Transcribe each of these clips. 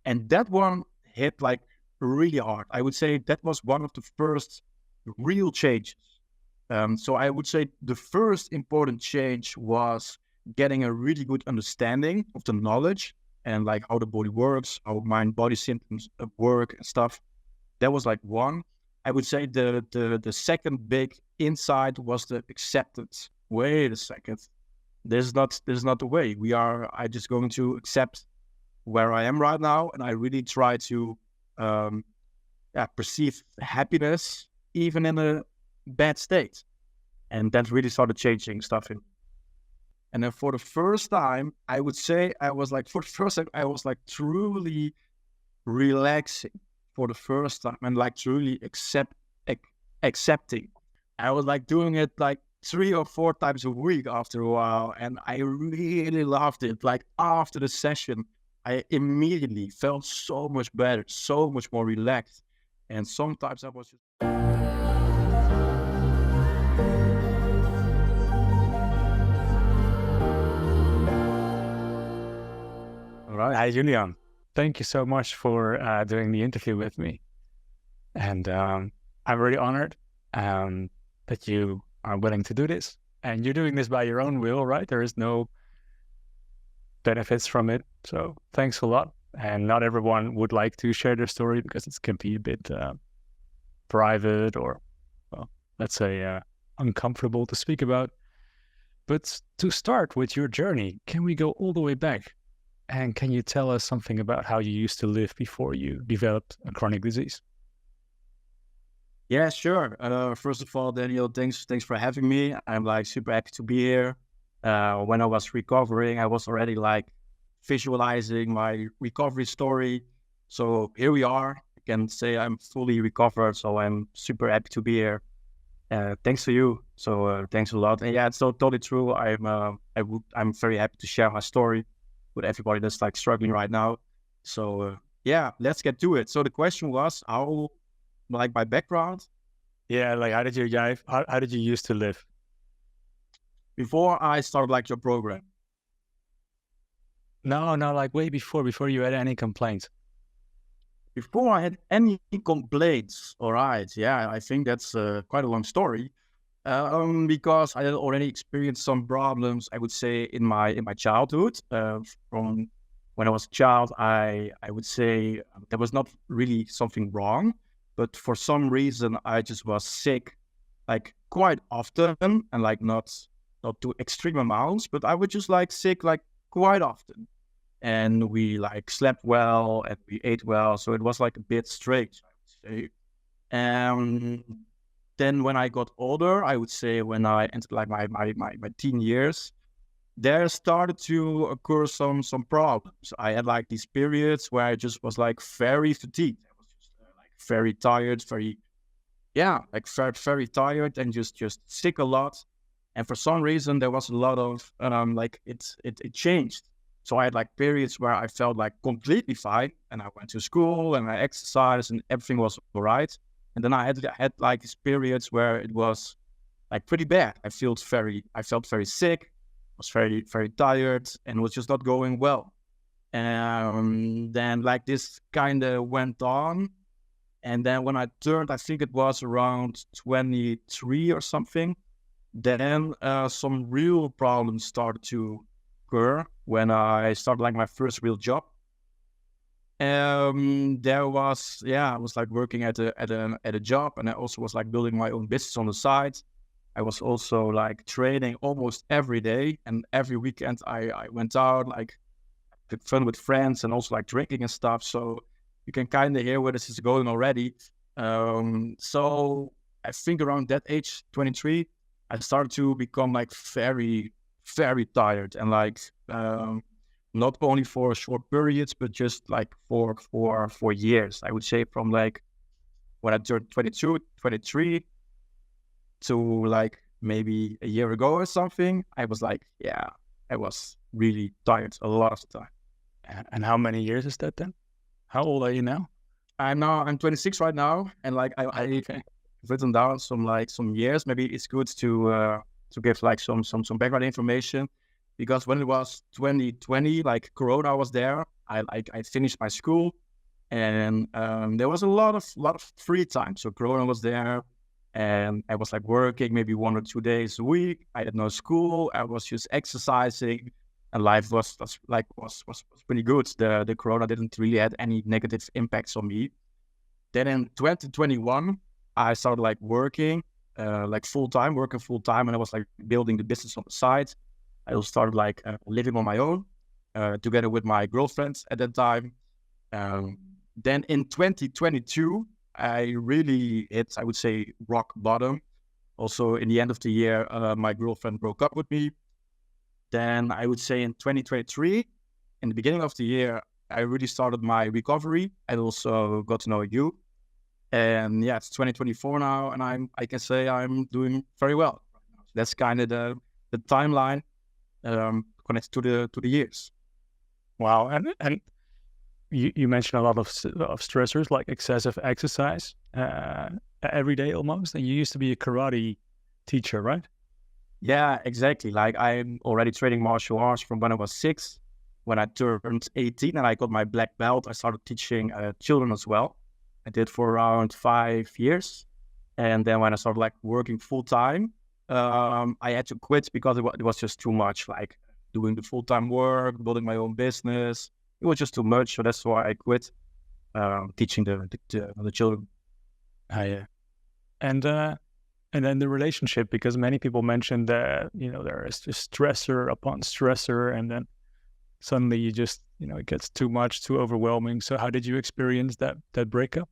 And that one hit like really hard. I would say that was one of the first real changes. So I would say the first important change was getting a really good understanding of the knowledge and like how the body works, how mind body symptoms work and stuff. That was like one. I would say the second big insight was the acceptance. Wait a second. This is not the way. I just going to accept where I am right now, and I really try to perceive happiness even in a bad state. And that really started changing stuff in. And then for the first time, I would say I was like truly relaxing for the first time and like truly accepting. I was like doing it like 3 or 4 times a week after a while, and I really loved it. Like after the session, I immediately felt so much better, so much more relaxed. And sometimes I was just... All right. Hi, Julian. Thank you so much for doing the interview with me. And I'm really honored that you are willing to do this. And you're doing this by your own will, right? There is no benefits from it. So thanks a lot. And not everyone would like to share their story because it can be a bit private or, well, let's say uncomfortable to speak about. But to start with your journey, can we go all the way back? And can you tell us something about how you used to live before you developed a chronic disease? Yeah, sure. First of all, Daniel, thanks for having me. I'm like super happy to be here. When I was recovering, I was already like visualizing my recovery story. So here we are. I can say I'm fully recovered. So I'm super happy to be here. Thanks to you. So thanks a lot. And yeah, it's so totally true. I'm very happy to share my story with everybody that's like struggling right now. So yeah, let's get to it. So the question was how, like my background. Yeah, like how did you used to live? Before I started like your program. No, like way before you had any complaints. Before I had any complaints. All right. Yeah, I think that's quite a long story. Because I had already experienced some problems, I would say, in my childhood. From when I was a child, I would say there was not really something wrong, but for some reason I just was sick, like quite often, and like not to extreme amounts, but I would just like sick like quite often. And we like slept well and we ate well, so it was like a bit strange, I would say. Then when I got older, I would say when I entered like my teen years, there started to occur some problems. I had like these periods where I just was like very fatigued. I was just like very tired, very tired and just sick a lot. And for some reason, there was a lot of like it changed. So I had like periods where I felt like completely fine, and I went to school and I exercised and everything was all right. And then I had like these periods where it was like pretty bad. I felt very sick, was very tired, and was just not going well. And then like this kind of went on. And then when I turned, I think it was around 23 or something, then some real problems started to occur when I started like my first real job. I was like working at a job, and I also was like building my own business on the side. I was also like training almost every day, and every weekend I went out, like had fun with friends and also like drinking and stuff. So you can kind of hear where this is going already. So I think around that age, 23, I started to become like very tired, and like not only for short periods, but just like for years. I would say from like when I turned 22, 23 to like maybe a year ago or something, I was like, yeah, I was really tired a lot of the time. And how many years is that then? How old are you now? I'm 26 right now, and like I've written down some years. Maybe it's good to give like some background information. because when it was 2020, like Corona was there, I finished my school, and there was a lot of free time. So Corona was there, and I was like working maybe 1 or 2 days a week. I had no school. I was just exercising, and life was pretty good. The Corona didn't really have any negative impacts on me. Then in 2021, I started like working like working full time, and I was like building the business on the side. I also started like living on my own together with my girlfriend at that time. Then in 2022, I really hit, I would say, rock bottom. Also, in the end of the year, my girlfriend broke up with me. Then I would say in 2023, in the beginning of the year, I really started my recovery. I also got to know you. And yeah, it's 2024 now, and I can say I'm doing very well. That's kind of the timeline connected to the years. Wow. And you mentioned a lot of stressors like excessive exercise every day almost. And you used to be a karate teacher, right? Yeah, exactly. Like I'm already training martial arts from when I was 6. When I turned 18 and I got my black belt, I started teaching children as well. I did for around 5 years. And then when I started like working full time, I had to quit because it was just too much, like doing the full-time work, building my own business. It was just too much. So that's why I quit teaching the children. Yeah. And then the relationship, because many people mentioned that, there is just stressor upon stressor, and then suddenly you just, it gets too much, too overwhelming. So how did you experience that breakup?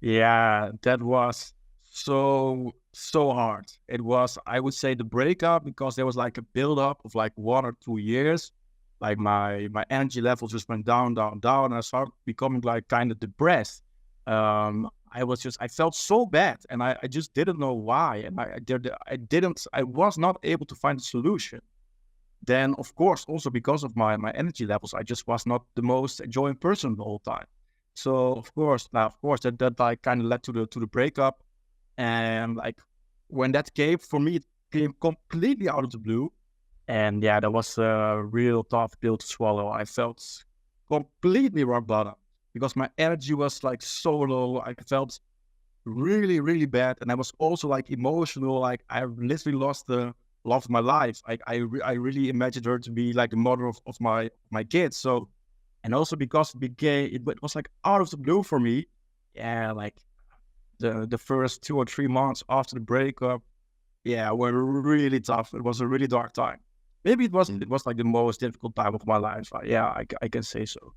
Yeah, that was so hard. It was, I would say, the breakup, because there was like a build-up of like 1 or 2 years. Like my energy levels just went down, and I started becoming like kind of depressed. I felt so bad, and I just didn't know why. And I was not able to find a solution. Then, of course, also because of my energy levels, I just was not the most enjoying person the whole time. So of course that like kind of led to the breakup. And like when that came for me, it came completely out of the blue. And yeah, that was a real tough pill to swallow. I felt completely rock bottom because my energy was like so low. I felt really, really bad. And I was also like emotional. Like I literally lost the love of my life. I really imagined her to be like the mother of my kids. So, and also because it was like out of the blue for me. Yeah, like the first 2 or 3 months after the breakup, yeah, were really tough. It was a really dark time. Maybe it was like the most difficult time of my life. Yeah, I can say so.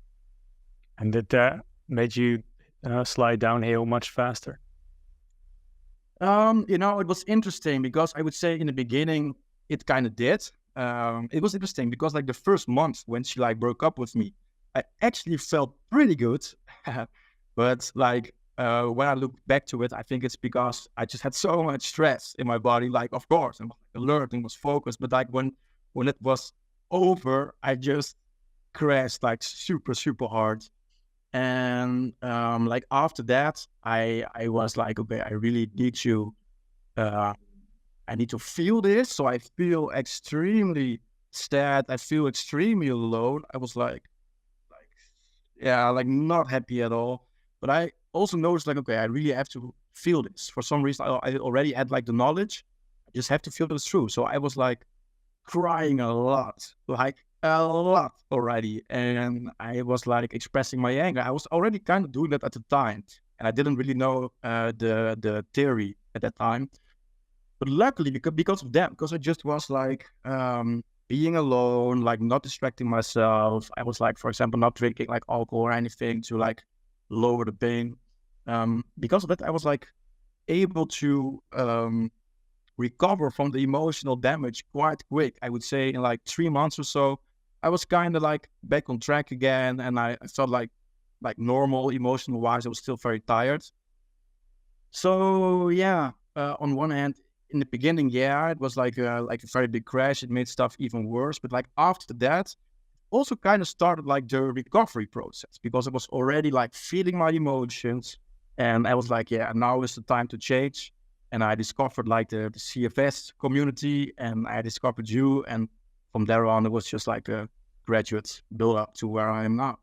And did that made you slide downhill much faster? It was interesting because I would say in the beginning it kind of did. It was interesting because like the first month when she like broke up with me, I actually felt pretty good. But like when I look back to it, I think it's because I just had so much stress in my body. Like, of course, I was alert and was focused. But like when it was over, I just crashed like super, super hard. And like after that, I was like, okay, I really need to, I need to feel this. So I feel extremely sad. I feel extremely alone. I was like, yeah, like not happy at all. But I also noticed like, okay, I really have to feel this. For some reason, I already had like the knowledge. I just have to feel this through. So I was like crying a lot already. And I was like expressing my anger. I was already kind of doing that at the time. And I didn't really know the theory at that time. But luckily, because of that, because I just was like being alone, like not distracting myself. I was like, for example, not drinking like alcohol or anything to like lower the pain. Because of that, I was like able to recover from the emotional damage quite quick. I would say in like 3 months or so, I was kind of like back on track again, and I felt like normal emotional wise. I was still very tired. So yeah, on one hand, in the beginning, yeah, it was like a very big crash. It made stuff even worse. But like after that, also kind of started like the recovery process because I was already like feeling my emotions, and I was like, yeah, now is the time to change. And I discovered like the CFS community, and I discovered you, and from there on, it was just like a graduate build up to where I am now.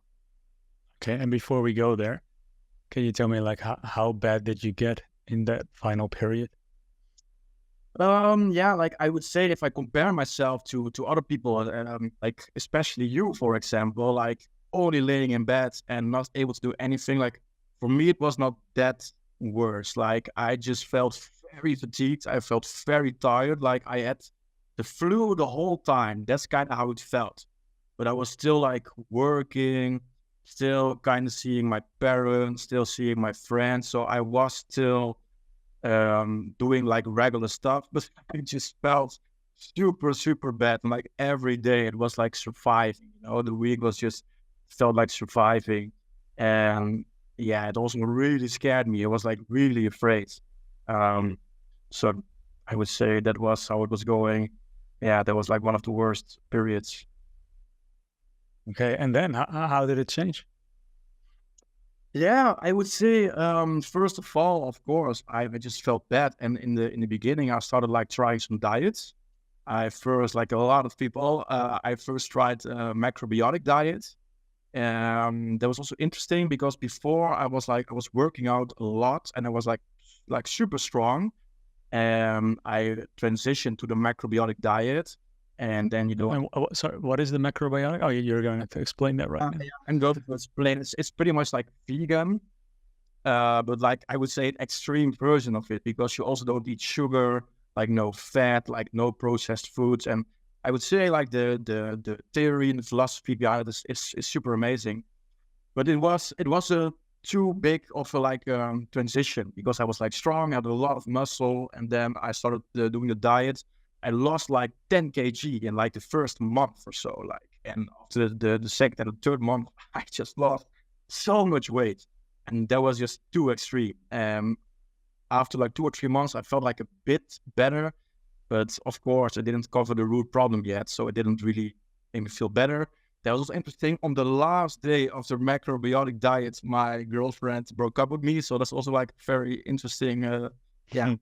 Okay, and before we go there, can you tell me like how bad did you get in that final period? Yeah, like I would say if I compare myself to other people, like especially you, for example, like only laying in bed and not able to do anything, like for me, it was not that worse. Like I just felt very fatigued. I felt very tired. Like I had the flu the whole time. That's kind of how it felt. But I was still like working, still kind of seeing my parents, still seeing my friends. So I was still doing like regular stuff, but I just felt super bad. And like every day it was like surviving, the week was just felt like surviving. And yeah, it also really scared me. I was like really afraid. So I would say that was how it was going. Yeah, that was like one of the worst periods. Okay, and then how did it change? Yeah, I would say first of all, of course, I just felt bad, and in the beginning, I started like trying some diets. I first, like a lot of people, I first tried macrobiotic diet. That was also interesting because before I was working out a lot, and I was like super strong. I transitioned to the macrobiotic diet, and then sorry, what is the macrobiotic? Oh, you're going to explain that right now. Yeah, I'm going to explain. It's pretty much like vegan, but like I would say an extreme version of it because you also don't eat sugar, like no fat, like no processed foods. And I would say like the theory and the philosophy behind it is super amazing. But it was a too big of a like transition because I was like strong, I had a lot of muscle, and then I started doing the diet. I lost like 10 kg in like the first month or so, like, and after the second and the third month, I just lost so much weight, and that was just too extreme. After like 2 or 3 months, I felt like a bit better, but of course, I didn't cover the root problem yet, so it didn't really make me feel better. That was also interesting. On the last day of the macrobiotic diet, my girlfriend broke up with me, so that's also like very interesting. Yeah.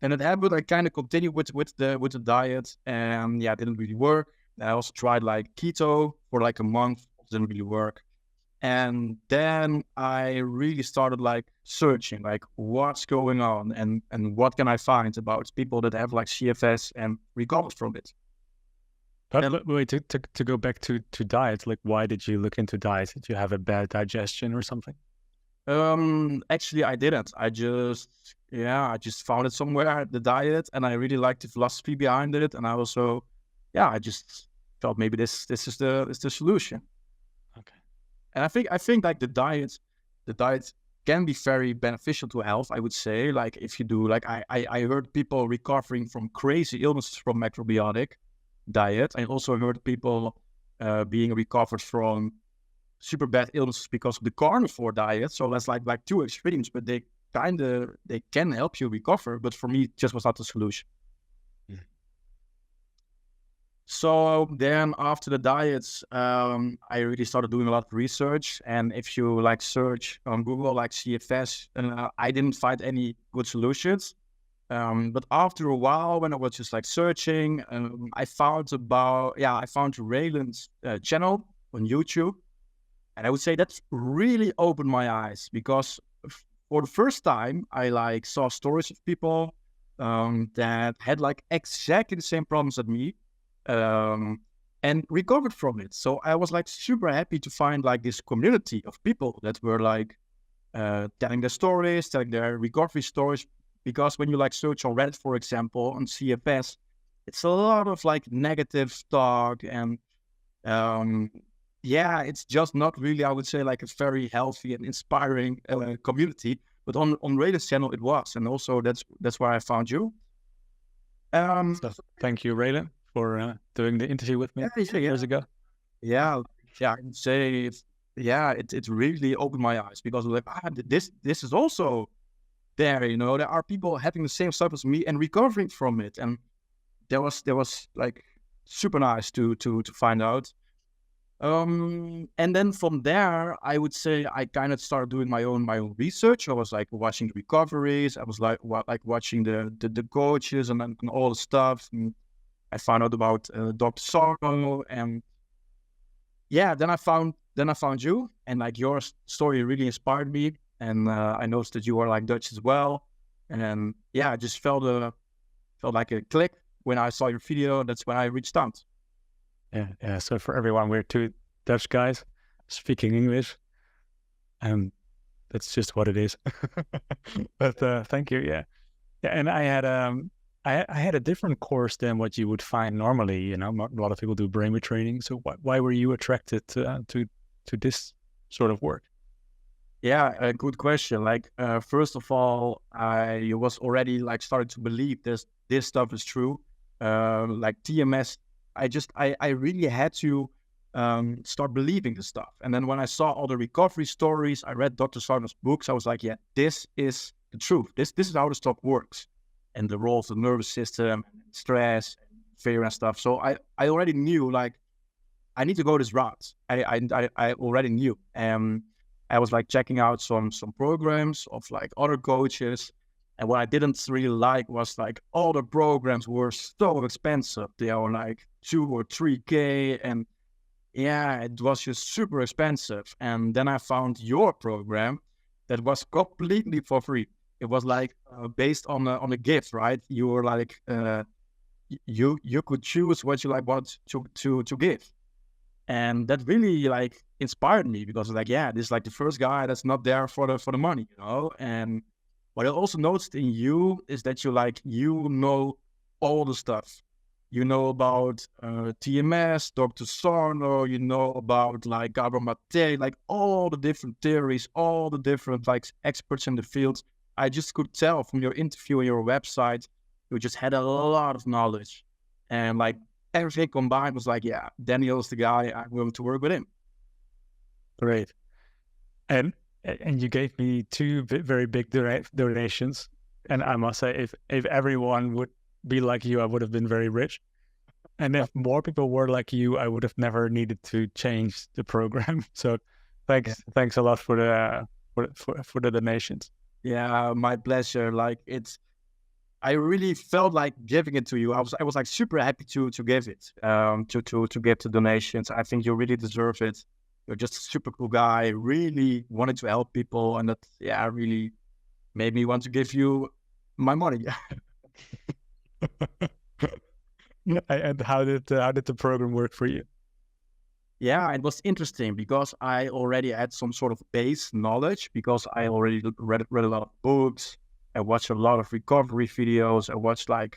And it happened. I kind of continued with the diet, and yeah, it didn't really work. I also tried like keto for like a month, it didn't really work. And then I really started like searching, like what's going on and what can I find about people that have like CFS and recovered from it. But wait, to go back to diet, like why did you look into diet? Did you have a bad digestion or something? Actually, I didn't. I just found it somewhere, the diet, and I really liked the philosophy behind it. And I also, I just felt maybe this is the solution. Okay. And I think like the diet can be very beneficial to health. I would say, like if you do, like I heard people recovering from crazy illnesses from macrobiotic diet. I also heard people being recovered from super bad illnesses because of the carnivore diet. So that's like two extremes, but they can help you recover. But for me, it just was not the solution. Mm. So then after the diets, I really started doing a lot of research. And if you like search on Google, like CFS, I didn't find any good solutions. But after a while, when I was just like searching, I found Raylan's channel on YouTube. And I would say that's really opened my eyes because for the first time, I like saw stories of people that had like exactly the same problems as me and recovered from it. So I was like super happy to find like this community of people that were like telling their stories, telling their recovery stories. Because when you like search on Reddit, for example, on CFS, it's a lot of like negative talk and it's just not really, I would say, like a very healthy and inspiring community. But on Raylan's channel, it was, and also that's where I found you. So thank you, Raylan, for doing the interview with me years ago. Yeah, I can say, it really opened my eyes because like this is also there. There are people having the same stuff as me and recovering from it, and there was like super nice to find out. And then from there, I would say I kind of started doing my own research. I was like watching the recoveries. I was like watching the coaches and all the stuff. And I found out about Dr. Sorgo, and yeah, then I found you, and like your story really inspired me, and I noticed that you are like Dutch as well, and yeah, I just felt like a click when I saw your video. That's when I reached out. Yeah. So for everyone, we're two Dutch guys speaking English, and that's just what it is. But thank you. Yeah. And I had I had a different course than what you would find normally. You know, a lot of people do brain retraining. So why were you attracted to this sort of work? Yeah, a good question. Like, first of all, I was already like started to believe this stuff is true. Like TMS, I really had to start believing this stuff. And then when I saw all the recovery stories, I read Dr. Sarno's books. I was like, yeah, this is the truth. This is how the stuff works, and the role of the nervous system, stress, fear, and stuff. So I already knew like I need to go this route. I already knew. I was like checking out some programs of like other coaches. And what I didn't really like was like all the programs were so expensive. They were like 2 or 3K, and yeah, it was just super expensive. And then I found your program that was completely for free. It was like based on a gift, right? You were like you could choose what you like want to give. And that really like inspired me, because like, yeah, this is like the first guy that's not there for the money, you know. And what I also noticed in you is that you know all the stuff. You know about TMS, Dr. Sarno, you know about like Gabor Mate, like all the different theories, all the different like experts in the field. I just could tell from your interview and your website, you just had a lot of knowledge. And like everything combined was like, yeah, Daniel's the guy. I'm willing to work with him. Great. And you gave me two very big donations. And I must say, if everyone would be like you, I would have been very rich. And if more people were like you, I would have never needed to change the program. So thanks a lot for the donations. Yeah, my pleasure. Like I really felt like giving it to you. I was like super happy to give it, to give the donations. I think you really deserve it. You're just a super cool guy. Really wanted to help people, and that really made me want to give you my money. And how did the program work for you? Yeah, it was interesting because I already had some sort of base knowledge, because I already read a lot of books. I watched a lot of recovery videos. I watched I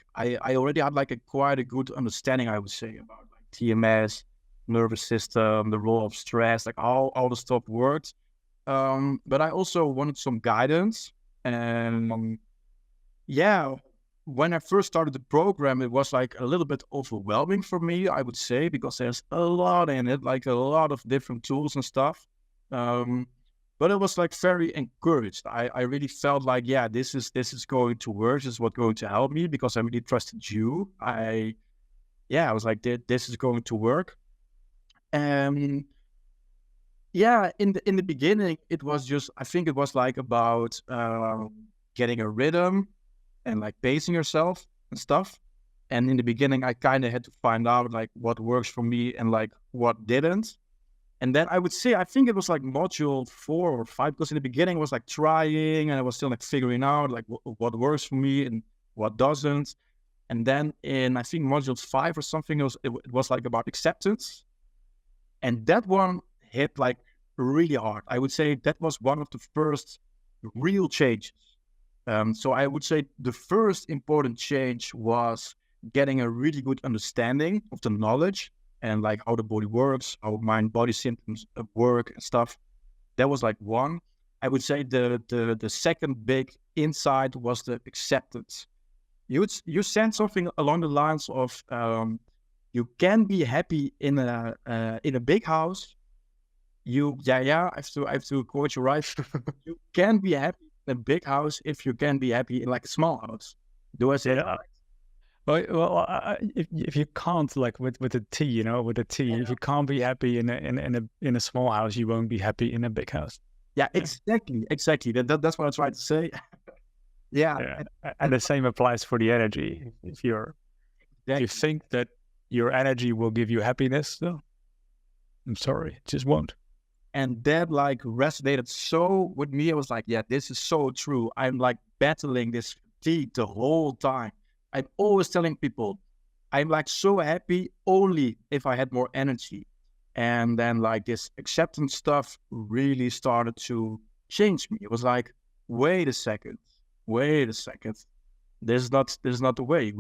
already had like quite a good understanding, I would say, about like TMS, nervous system, the role of stress, like all the stuff worked. But I also wanted some guidance. And yeah, when I first started the program, it was like a little bit overwhelming for me, I would say, because there's a lot in it, like a lot of different tools and stuff. But it was like very encouraged. I really felt like, yeah, this is going to work. This is what's going to help me, because I really trusted you. I was like, this is going to work. And yeah, in the beginning, it was just, I think it was like about getting a rhythm and like pacing yourself and stuff. And in the beginning, I kind of had to find out like what works for me and like what didn't. And then I would say, I think it was like module 4 or 5, because in the beginning I was like trying, and I was still like figuring out like what works for me and what doesn't. And then in, I think module 5 or something, it was like about acceptance. And that one hit like really hard. I would say that was one of the first real changes. So I would say the first important change was getting a really good understanding of the knowledge and like how the body works, how mind-body symptoms work and stuff. That was like one. I would say the second big insight was the acceptance. You said something along the lines of you can be happy in a big house. I have to quote you right. You can be happy in a big house if you can be happy in like a small house. Do I say that right? Well, if you can't, like with a T, you know, with a T, if you can't be happy in a small house, you won't be happy in a big house. Yeah, exactly. That's what I tried to say. And the same applies for the energy. If you're Do you think that your energy will give you happiness though? I'm sorry, it just won't. And that like resonated so with me. I was like, yeah, this is so true. I'm like battling this fatigue the whole time. I'm always telling people I'm like so happy only if I had more energy. And then like this acceptance stuff really started to change me. It was like, wait a second. This is not the way.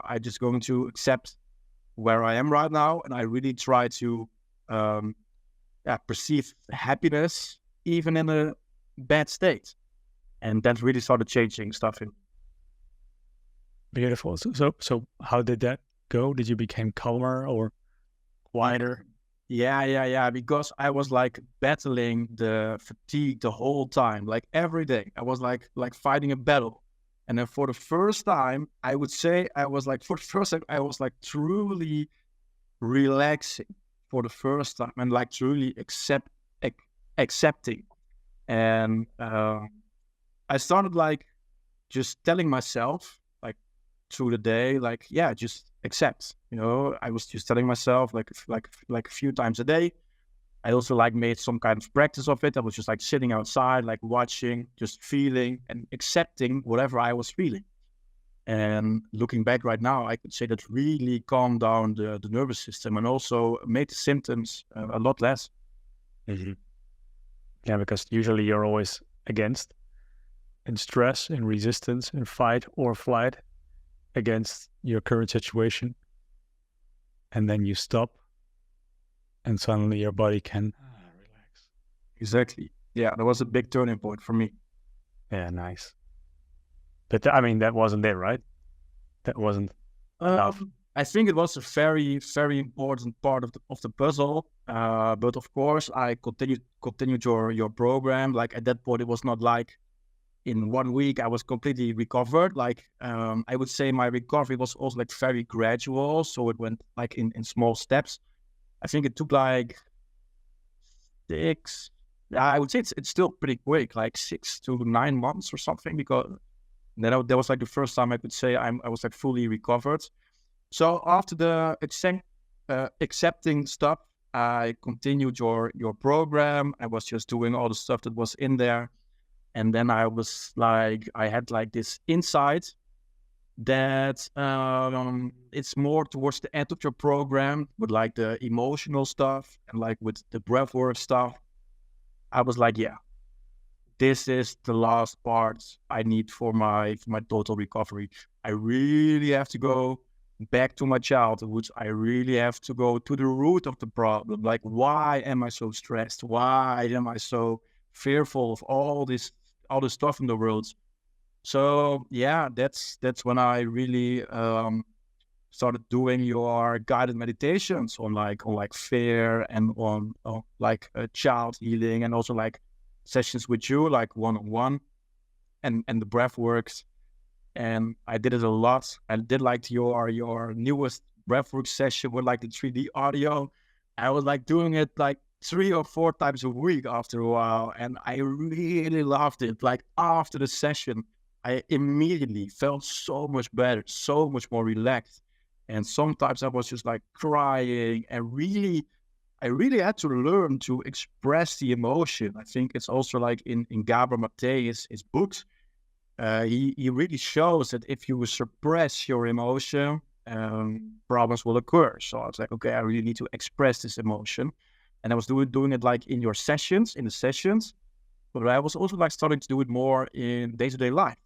I just going to accept where I am right now. And I really try to perceive happiness even in a bad state. And that really started changing stuff in. Beautiful. So how did that go? Did you become calmer or quieter? Yeah. Because I was like battling the fatigue the whole time, like every day. I was like fighting a battle. And then for the first time, I would say I was like truly relaxing for the first time and like truly accepting. And I started like just telling myself like through the day, like, yeah, just accept, I was just telling myself like a few times a day. I also like made some kind of practice of it. I was just like sitting outside, like watching, just feeling and accepting whatever I was feeling. And looking back right now, I could say that really calmed down the nervous system and also made the symptoms a lot less. Mm-hmm. Yeah, because usually you're always against, in stress, in resistance, in fight or flight against your current situation. And then you stop and suddenly your body can relax. Exactly. Yeah, that was a big turning point for me. Yeah, nice. But I mean, that wasn't it, right? That wasn't enough. I think it was a very, very important part of the puzzle. But of course, I continued your program. Like at that point, it was not like in 1 week I was completely recovered. Like I would say my recovery was also like very gradual. So it went like in small steps. I think it took like 6. I would say it's still pretty quick, like 6 to 9 months or something. Because that was like the first time I could say I was like fully recovered. So after the accepting stuff, I continued your program. I was just doing all the stuff that was in there. And then I had like this insight that it's more towards the end of your program with like the emotional stuff and like with the breathwork stuff. I was like, yeah, this is the last part I need for my total recovery. I really have to go back to my childhood. I really have to go to the root of the problem. Like, why am I so stressed? Why am I so fearful of all this stuff in the world? So yeah, that's when I really started doing your guided meditations on fear and on child healing, and also like sessions with you, like one-on-one, and the breath works. And I did it a lot. I did like your newest breathwork session with like the 3D audio. I was like doing it like 3 or 4 times a week after a while, and I really loved it. Like after the session, I immediately felt so much better, so much more relaxed. And sometimes I was just like crying, and I really had to learn to express the emotion. I think it's also like in Gabor Mate's his books. He really shows that if you suppress your emotion, problems will occur. So I was like, okay, I really need to express this emotion. And I was doing it like in the sessions, but I was also like starting to do it more in day-to-day life.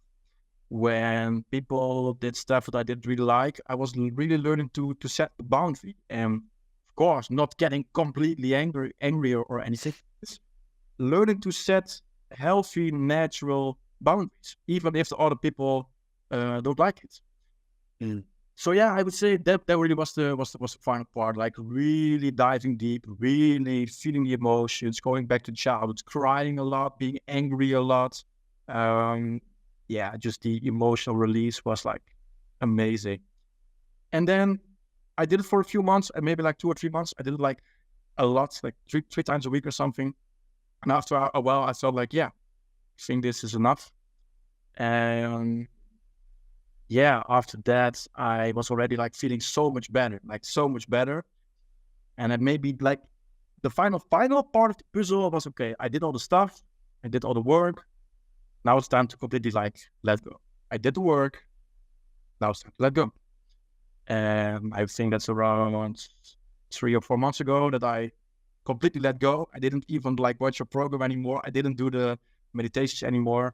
When people did stuff that I didn't really like, I was really learning to set the boundary. And of course, not getting completely angry or anything. It's learning to set healthy, natural boundaries, even if the other people don't like it. Mm. So yeah, I would say that really was the final part. Like really diving deep, really feeling the emotions, going back to childhood, crying a lot, being angry a lot. Yeah, just the emotional release was like amazing. And then I did it for a few months, and maybe like 2 or 3 months. I did it like a lot, like three times a week or something. And after a while, I felt like, yeah, I think this is enough. And yeah, after that, I was already like feeling so much better, like so much better. And it made me like the final part of the puzzle was okay. I did all the stuff, I did all the work. Now it's time to completely like let go. I did the work. Now it's time to let go. And I think that's around 3 or 4 months ago that I completely let go. I didn't even like watch a program anymore. I didn't do the meditations anymore.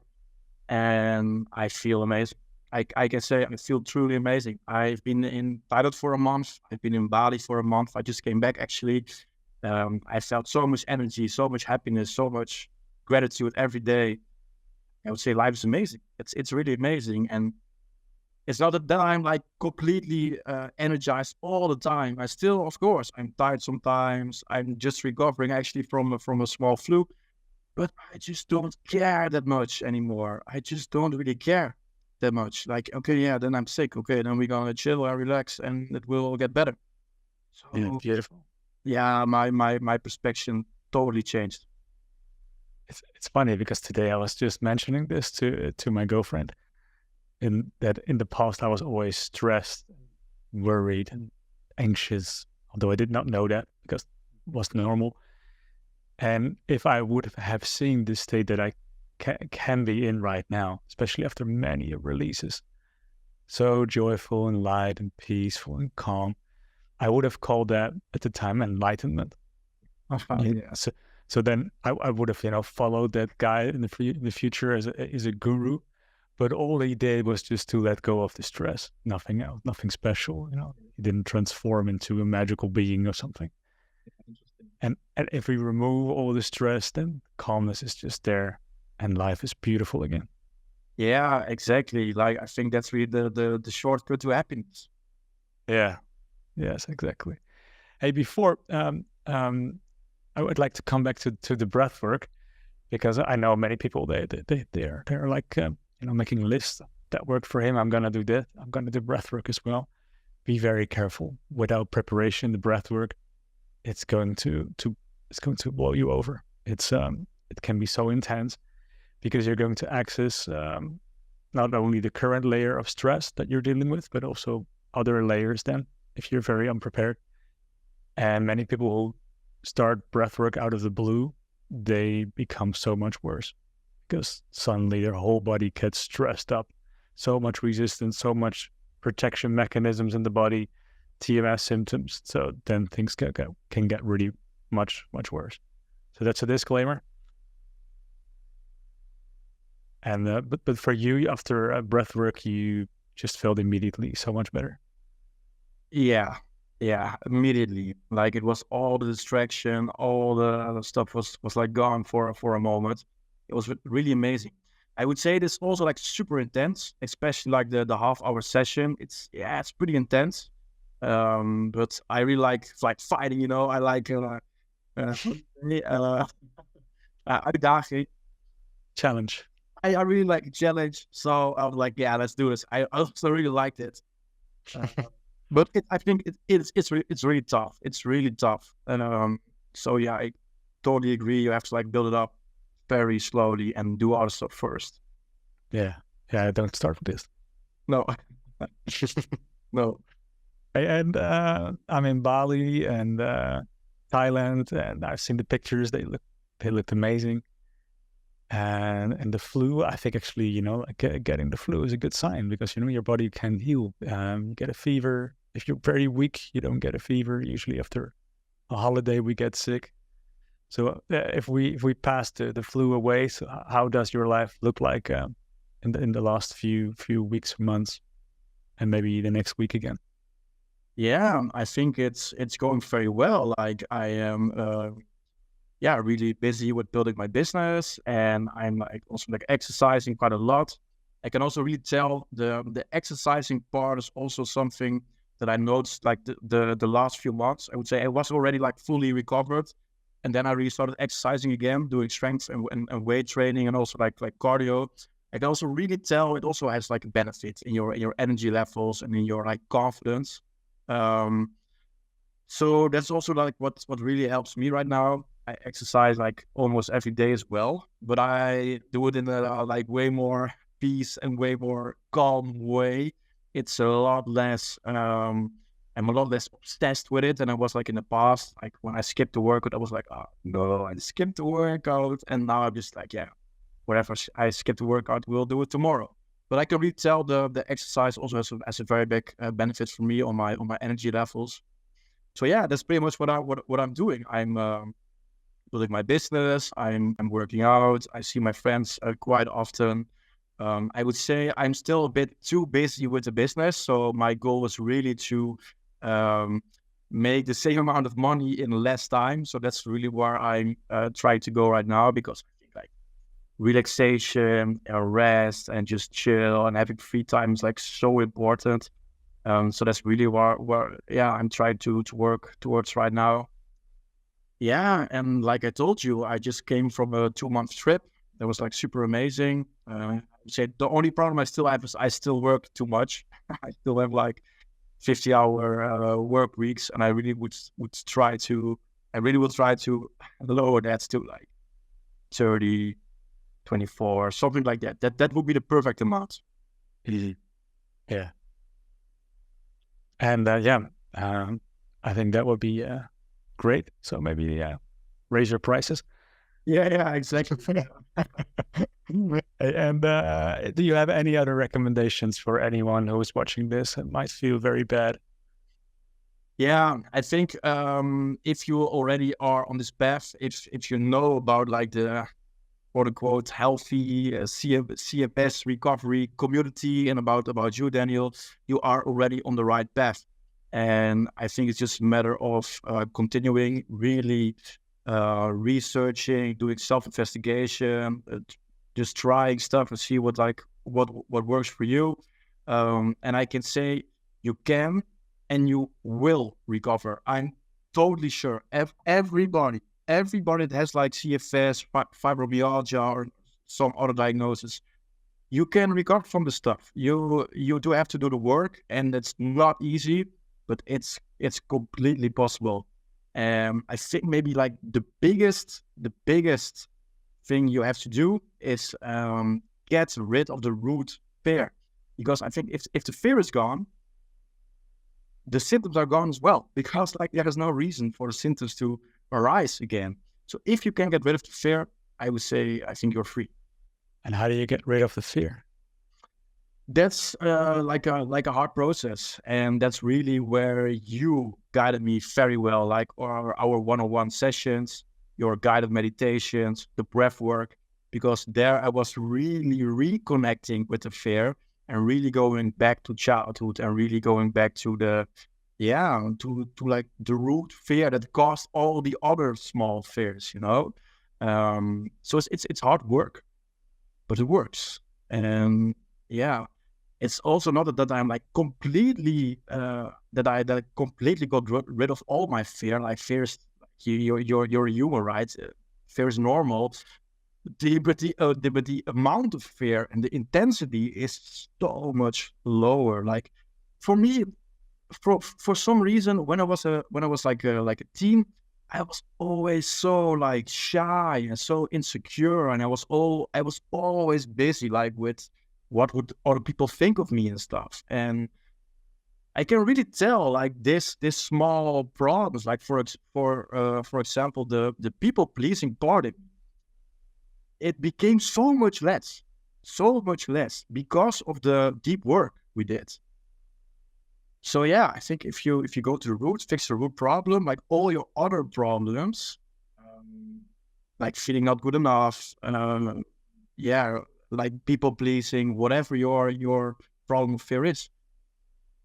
And I feel amazing. I can say I feel truly amazing. I've been in Thailand for a month. I've been in Bali for a month. I just came back actually. I felt so much energy, so much happiness, so much gratitude every day. I would say life is amazing. It's really amazing. And it's not that I'm like completely energized all the time. I still, of course, I'm tired sometimes. I'm just recovering actually from a small flu, but I just don't care that much anymore. I just don't really care that much. Like, okay, yeah, then I'm sick. Okay, then we're gonna chill and relax, and it will get better. Yeah, So beautiful. yeah, my perspective totally changed. It's funny because today I was just mentioning this to my girlfriend, in that in the past I was always stressed, worried, and anxious, although I did not know that because it was normal. And if I would have seen this state that I can be in right now, especially after many releases, so joyful and light and peaceful and calm, I would have called that at the time enlightenment. Yeah. So then I would have, followed that guy in the future as a guru, but all he did was just to let go of the stress, nothing else, nothing special. He didn't transform into a magical being or something. And if we remove all the stress, then calmness is just there, and life is beautiful again. Yeah, exactly. Like I think that's really the shortcut to happiness. Yeah. Yes, exactly. Hey, before I would like to come back to the breath work, because I know many people they're like making lists that work for him. I'm gonna do this. I'm gonna do breath work as well. Be very careful. Without preparation, the breath work, it's going to blow you over. It can be so intense because you're going to access not only the current layer of stress that you're dealing with, but also other layers then if you're very unprepared. And many people who start breathwork out of the blue, they become so much worse because suddenly their whole body gets stressed up, so much resistance, so much protection mechanisms in the body, TMS symptoms. So then things can get really much worse. So that's a disclaimer. And but for you, after breath work, you just felt immediately so much better. Yeah, yeah, immediately. Like it was all the distraction, all the other stuff was like gone for a moment. It was really amazing. I would say this also like super intense, especially like the half-hour session. It's pretty intense. But I really like fighting. I like uitdaging. Challenge. I really like a challenge, so I was like, yeah, let's do this. I also really liked it. But I think it's really tough. It's really tough. And so yeah, I totally agree. You have to like build it up very slowly and do other stuff first. Yeah. Don't start with this. No, no. And I'm in Bali and Thailand, and I've seen the pictures. They looked amazing. And the flu, I think actually, getting the flu is a good sign because your body can heal. You get a fever. If you're very weak, you don't get a fever. Usually after a holiday, we get sick. So if we pass the flu away, so how does your life look like in the last few weeks, months, and maybe the next week again? Yeah, I think it's going very well. Like I am, really busy with building my business, and I'm like also like exercising quite a lot. I can also really tell the exercising part is also something that I noticed like the last few months. I would say I was already like fully recovered, and then I really started exercising again, doing strength and weight training, and also like cardio. I can also really tell it also has like a benefit in your energy levels and in your like confidence. So that's also like what really helps me right now. I exercise like almost every day as well, but I do it in a like way more peace and way more calm way. It's a lot less. I'm a lot less obsessed with it than I was like in the past. Like when I skipped the workout, I was like, oh no, I skipped the workout, and now I'm just like, yeah, whatever. I skipped the workout, we'll do it tomorrow. But I can really tell the exercise also has a very big benefit for me on my energy levels. So yeah, that's pretty much what I'm doing. I'm building my business. I'm working out. I see my friends quite often. I would say I'm still a bit too busy with the business. So my goal was really to make the same amount of money in less time. So that's really where I'm trying to go right now, because I think like relaxation, rest, and just chill and having free time is like so important. So that's really where yeah, I'm trying to work towards right now. Yeah, and like I told you, I just came from a 2-month trip. That was like super amazing. I would say the only problem I still have is I still work too much. I still have like 50-hour work weeks, and I really would try to. I really will try to lower that to like 30, 24, something like that. That would be the perfect amount. Yeah. And I think that would be great. So maybe raise your prices. Yeah, exactly. And do you have any other recommendations for anyone who is watching this and might feel very bad? Yeah, I think if you already are on this path, if you know about like the quote unquote healthy CFS recovery community and about you, Daniel, you are already on the right path. And I think it's just a matter of continuing really researching, doing self-investigation, just trying stuff and see what works for you. And I can say you can and you will recover. I'm totally sure. Everybody that has like CFS, fibromyalgia, or some other diagnosis, you can recover from the stuff. You do have to do the work, and it's not easy, but it's completely possible. I think maybe like the biggest thing you have to do is get rid of the root fear, because I think if the fear is gone, the symptoms are gone as well, because like there is no reason for the symptoms to arise again. So if you can get rid of the fear, I would say I think you're free. And how do you get rid of the fear? That's like a hard process, and that's really where you guided me very well, like our one-on-one sessions, your guided meditations, the breath work, because there I was really reconnecting with the fear and really going back to childhood and really going back to the to like the root fear that caused all the other small fears, you know. So it's hard work, but it works. And yeah, it's also not that I'm like completely that I completely got rid of all my fear. Like fears, you're human, right? Fear is normal. But the amount of fear and the intensity is so much lower. Like for me, for some reason, when I was like a teen, I was always so like shy and so insecure, and I was always busy like with what would other people think of me and stuff. And I can really tell like this small problems, like for example, the people pleasing part of it became so much less because of the deep work we did. So yeah, I think if you go to the root, fix the root problem, like all your other problems, like feeling not good enough, like people pleasing, whatever your problem of fear is,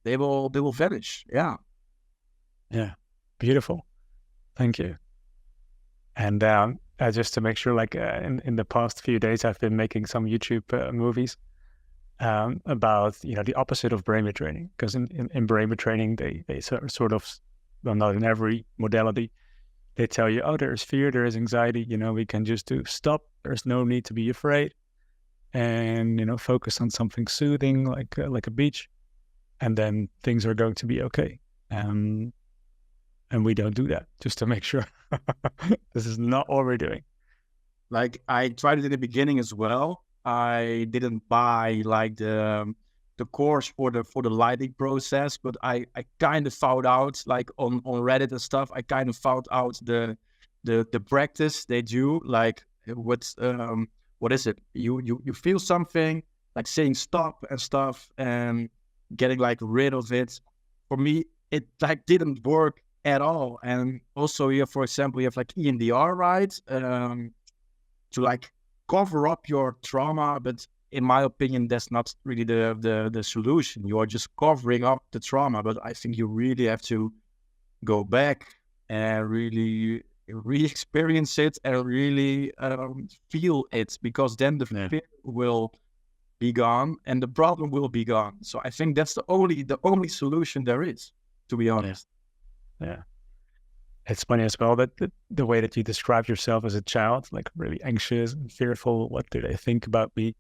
they will vanish. Yeah. Yeah. Beautiful. Thank you. And just to make sure, like in the past few days, I've been making some YouTube movies about the opposite of brain retraining, because in brain retraining they sort of, well, not in every modality, they tell you, oh, there's fear, there is anxiety, we can just do stop, there's no need to be afraid, and focus on something soothing like a beach, and then things are going to be okay. And we don't do that, just to make sure. This is not what we're doing. Like I tried it in the beginning as well. I didn't buy like the course for the lighting process, but I kind of found out like on Reddit and stuff. I kind of found out the practice they do, like what is it? You feel something, like saying stop and stuff and getting like rid of it. For me, it like didn't work at all. And also here, for example, you have like EMDR, right? To like cover up your trauma, but in my opinion, that's not really the solution. You are just covering up the trauma, but I think you really have to go back and really re-experience it and really feel it, because then the fear will be gone and the problem will be gone. So I think that's the only solution there is, to be honest. Yeah. It's funny as well that the way that you describe yourself as a child, like really anxious and fearful, what do they think about me?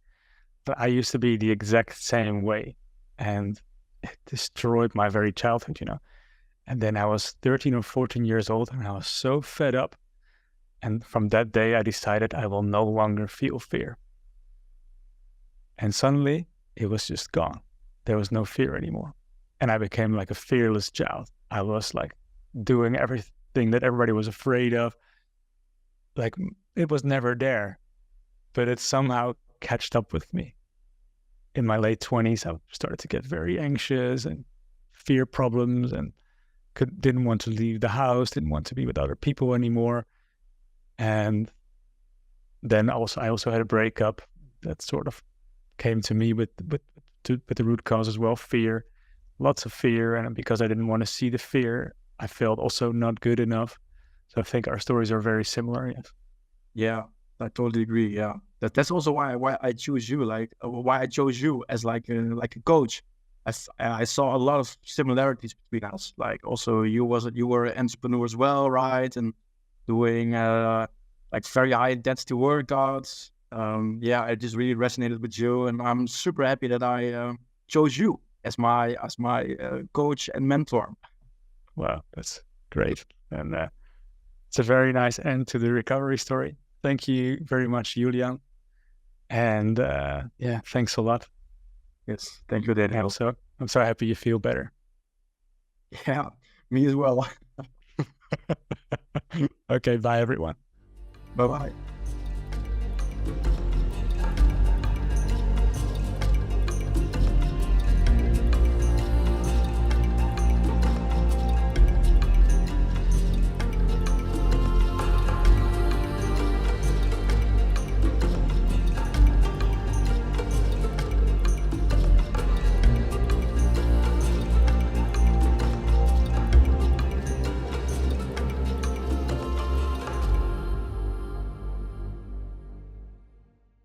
But I used to be the exact same way, and it destroyed my very childhood, you know. And then I was 13 or 14 years old, and I was so fed up. And from that day, I decided I will no longer feel fear. And suddenly, it was just gone. There was no fear anymore. And I became like a fearless child. I was like doing everything that everybody was afraid of. Like, it was never there, but it somehow catched up with me. In my late 20s, I started to get very anxious and fear problems, and didn't want to leave the house, didn't want to be with other people anymore. And then I also had a breakup that sort of came to me with the root cause as well, fear, lots of fear. And because I didn't want to see the fear, I felt also not good enough. So I think our stories are very similar. Yes. Yeah, I totally agree. Yeah, that's also why I choose you. Like why I chose you as like a coach. I saw a lot of similarities between us. Like also you were an entrepreneur as well, right? And doing like very high intensity workouts. Yeah, I just really resonated with you, and I'm super happy that I chose you as my coach and mentor. Wow, that's great. And it's a very nice end to the recovery story. Thank you very much, Julian. And yeah, thanks a lot. Yes, thank you, Daniel. I'm so happy you feel better. Yeah, me as well. Okay, bye everyone. Bye-bye.